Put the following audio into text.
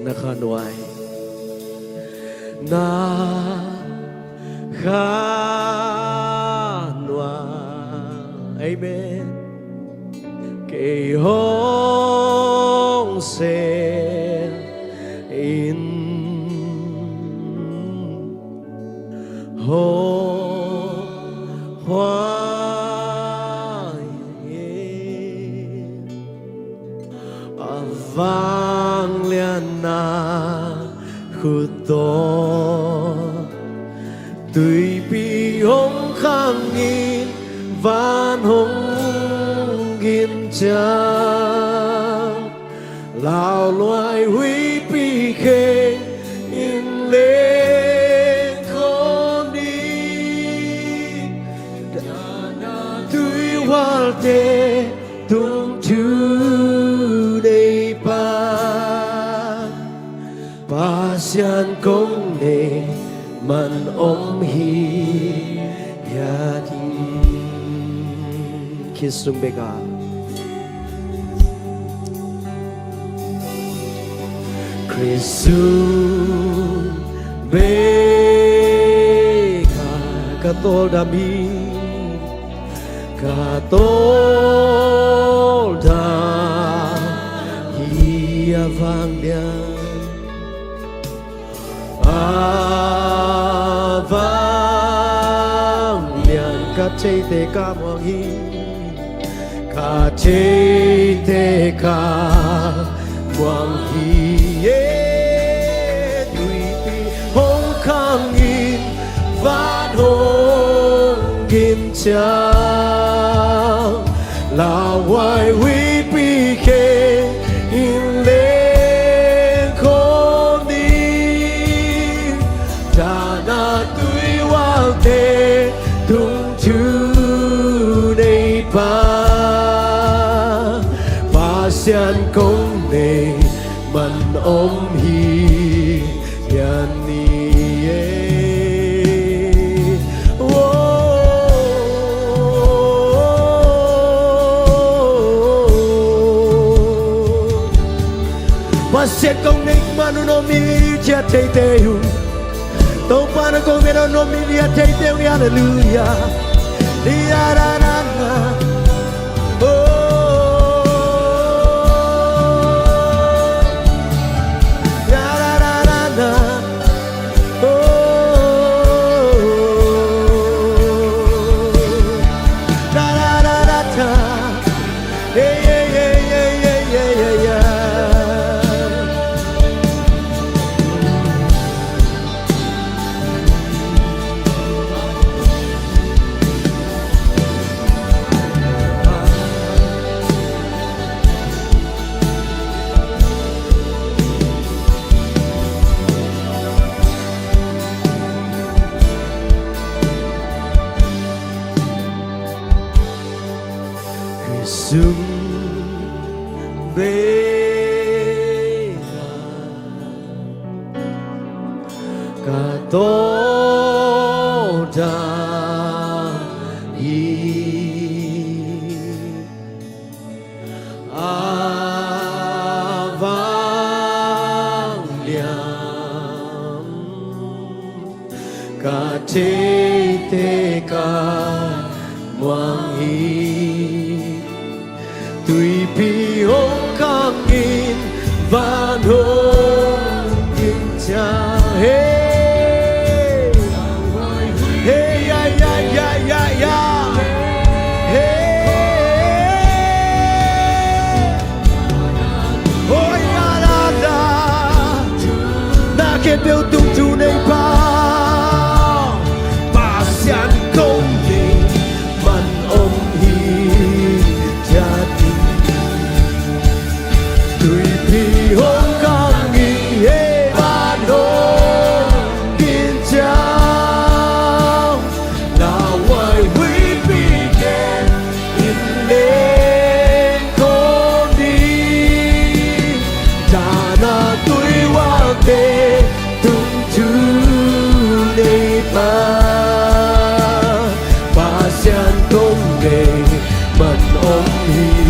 Nakhanway Nakhanway Amen Kay hong se in ho vang lian na khu to tùy bi hong khang nghìn van hong nghìn cha lao loài huy bi khen in lên con đi tùy hoa tê tung chu Pasian kong ne man hi yadi Kisung bega Krisung bega katol dami katol da hiya vang dia vang lian ka chei te ka mong hi ka chei te ka mong hi tùy pi hong khang in van hong kim cha la wai wi pi ke in le Te tung chu nei pa Pasian kong ne man hi yan ni Pasian kong ne man mi cha te te yu Don't wanna go get on no media, take them, hallelujah. Oh, Sung bega katoda i avang liam ka te te ka muang hi Tùy pi hong khang nghìn van hong nghìn cha Hey Hey ya ya ya ya ya Hey Oh ya la la Na ke biểu tung chu nei pa Pasian kong ne man hi Hong Kong, ပြီ